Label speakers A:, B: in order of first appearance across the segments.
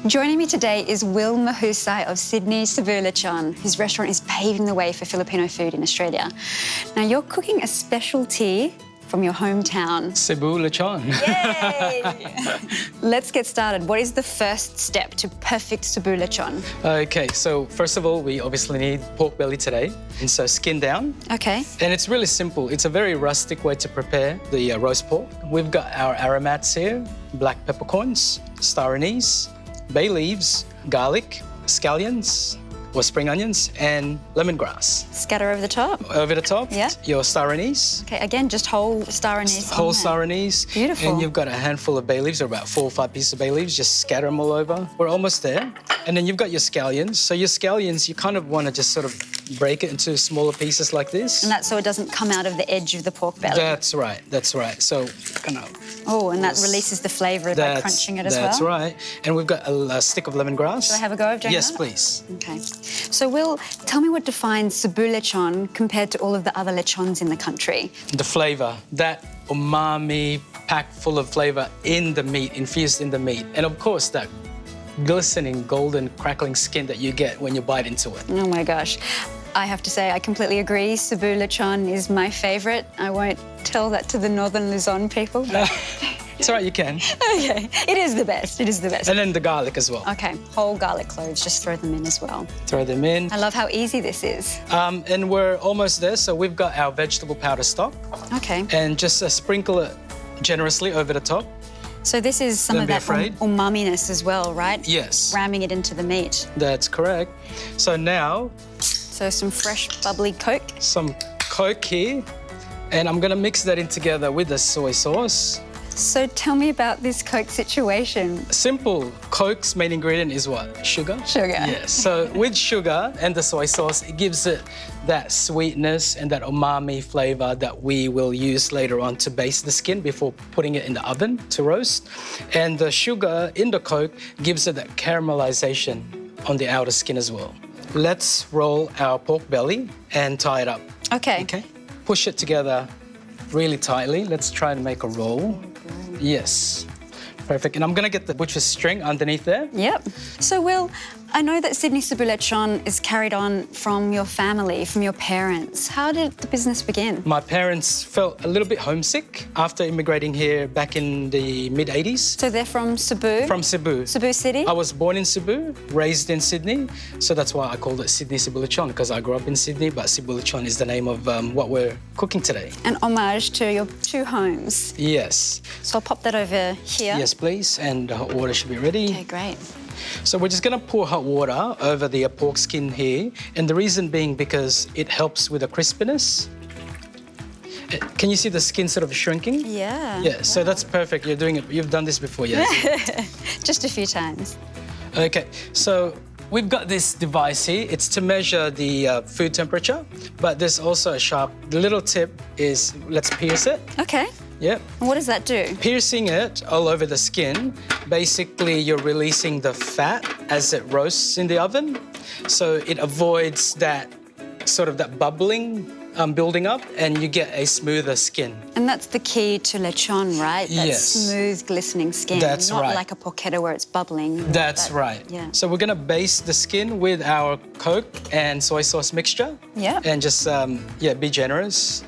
A: Joining me today is Will Mahusay of Sydney Cebu Lechon, whose restaurant is paving the way for Filipino food in Australia. Now, you're cooking a specialty from your hometown.
B: Cebu Lechon.
A: Yay! Let's get started. What is the first step to perfect Cebu Lechon?
B: Okay, so first of all, we obviously need pork belly today. And so skin down.
A: Okay.
B: And it's really simple. It's a very rustic way to prepare the roast pork. We've got our aromats here, black peppercorns, star anise, bay leaves, garlic, scallions, or spring onions, and lemongrass.
A: Scatter over the top?
B: Over the top,
A: yeah.
B: Your star anise.
A: Okay, again, just whole star anise.
B: Whole star anise.
A: Beautiful.
B: And you've got a handful of bay leaves, or about 4 or 5 pieces of bay leaves. Just scatter them all over. We're almost there. And then you've got your scallions. So your scallions, you kind of want to just sort of break it into smaller pieces like this.
A: And that's so it doesn't come out of the edge of the pork belly.
B: That's right, that's right. So kind of...
A: Oh, and that releases the flavour by crunching it as well?
B: That's right. And we've got a stick of lemongrass.
A: Should I have a go of doing that?
B: Yes, please.
A: Okay. So, Will, tell me what defines Cebu Lechon compared to all of the other lechons in the country?
B: The flavour, that umami packed full of flavour in the meat, infused in the meat. And of course, that glistening, golden, crackling skin that you get when you bite into it.
A: Oh my gosh. I have to say, I completely agree. Cebu Lechon is my favourite. I won't tell that to the Northern Luzon people, but...
B: It's all right, you can.
A: Okay. It is the best. It is the best.
B: And then the garlic as well.
A: Okay. Whole garlic cloves, just throw them in as well.
B: Throw them in.
A: I love how easy this is.
B: And we're almost there. So we've got our vegetable powder stock.
A: Okay.
B: And just sprinkle it generously over the top.
A: So this is some of that umami-ness as well, right?
B: Yes.
A: Ramming it into the meat.
B: That's correct. So now...
A: So some fresh bubbly Coke.
B: Some Coke here. And I'm going to mix that in together with the soy sauce.
A: So tell me about this Coke situation.
B: Simple. Coke's main ingredient is what? Sugar?
A: Sugar.
B: Yes. So with sugar and the soy sauce, it gives it that sweetness and that umami flavour that we will use later on to baste the skin before putting it in the oven to roast. And the sugar in the Coke gives it that caramelization on the outer skin as well. Let's roll our pork belly and tie it up.
A: Okay.
B: Okay. Push it together really tightly. Let's try to make a roll. Yes. Perfect. And I'm going to get the butcher's string underneath there.
A: Yep. So, Will, I know that Sydney Cebu Lechon is carried on from your family, from your parents. How did the business begin?
B: My parents felt a little bit homesick after immigrating here back in the mid-80s.
A: So they're from Cebu?
B: From Cebu.
A: Cebu City?
B: I was born in Cebu, raised in Sydney. So that's why I called it Sydney Cebu Lechon, because I grew up in Sydney, but Cebu Lechon is the name of what we're cooking today.
A: An homage to your 2 homes.
B: Yes.
A: So I'll pop that over here.
B: Yes, please. And the hot water should be ready.
A: Okay, great.
B: So we're just going to pour hot water over the pork skin here. And the reason being because it helps with the crispiness. Can you see the skin sort of shrinking?
A: Yeah.
B: Yeah, wow. So that's perfect. You're doing it. You've done this before, yes?
A: Just a few times.
B: Okay, so we've got this device here. It's to measure the food temperature, but there's also a sharp... The little tip is let's pierce it.
A: Okay.
B: Yep.
A: And what does that do?
B: Piercing it all over the skin, basically you're releasing the fat as it roasts in the oven. So it avoids that sort of that bubbling building up, and you get a smoother skin.
A: And that's the key to lechon, right? That
B: yes.
A: Smooth, glistening skin.
B: That's
A: not
B: right.
A: Like a porchetta where it's bubbling.
B: That's right.
A: Yeah.
B: So we're going to baste the skin with our Coke and soy sauce mixture.
A: Yeah.
B: And just, be generous.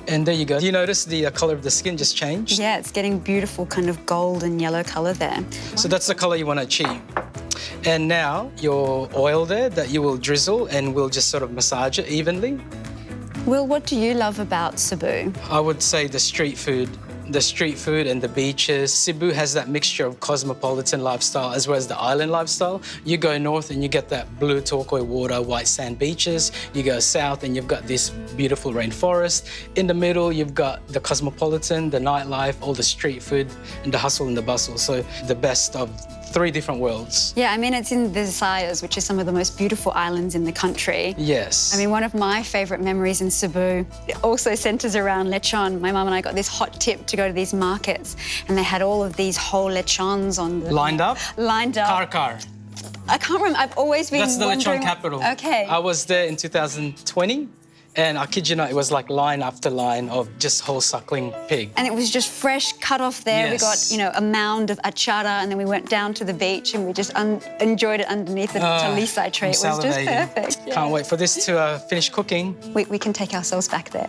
B: And there you go. Do you notice the colour of the skin just changed?
A: Yeah, it's getting beautiful kind of gold and yellow colour there.
B: So that's the colour you want to achieve. And now your oil there that you will drizzle, and we'll just sort of massage it evenly.
A: Will, what do you love about Cebu?
B: I would say the street food. The street food and the beaches. Cebu has that mixture of cosmopolitan lifestyle as well as the island lifestyle. You go north and you get that blue turquoise water, white sand beaches. You go south and you've got this beautiful rainforest. In the middle, you've got the cosmopolitan, the nightlife, all the street food, and the hustle and the bustle. So the best of 3 different worlds.
A: Yeah, I mean, it's in the Visayas, which is some of the most beautiful islands in the country.
B: Yes.
A: I mean, one of my favourite memories in Cebu also centres around lechon. My mum and I got this hot tip to go to these markets, and they had all of these whole lechons on the...
B: Lined up?
A: Lined up.
B: Car.
A: I can't remember. I've always been
B: That's the
A: wondering...
B: lechon capital.
A: Okay.
B: I was there in 2020. And I kid you not, it was like line after line of just whole suckling pig.
A: And it was just fresh, cut off there. We got,
B: Yes.
A: a mound of achara, and then we went down to the beach and we just enjoyed it underneath the talisai tree. It was just
B: Salivating.
A: perfect. Yeah.
B: Can't wait for this to finish cooking.
A: We can take ourselves back there.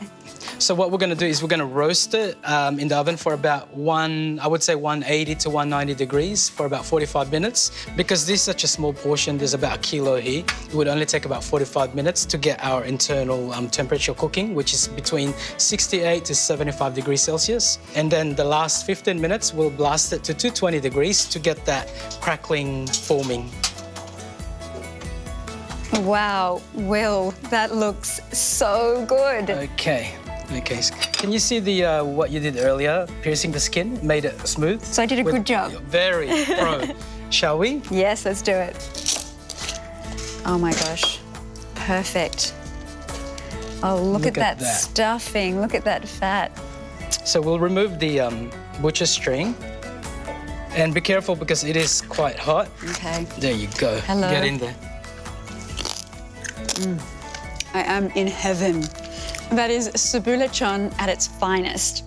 B: So what we're going to do is we're going to roast it in the oven for about 180 to 190 degrees for about 45 minutes. Because this is such a small portion, there's about a kilo here, it would only take about 45 minutes to get our internal temperature cooking, which is between 68 to 75 degrees Celsius. And then the last 15 minutes, we'll blast it to 220 degrees to get that crackling forming.
A: Wow, Will, that looks so good.
B: Okay. Can you see the what you did earlier, piercing the skin, made it smooth?
A: So I did a good job.
B: Very pro. Shall we?
A: Yes, let's do it. Oh my gosh, perfect. Oh, look at that stuffing, look at that fat.
B: So we'll remove the butcher string. And be careful because it is quite hot.
A: Okay.
B: There you go.
A: Hello.
B: Get in there.
A: I am in heaven. That is Cebu Lechon at its finest.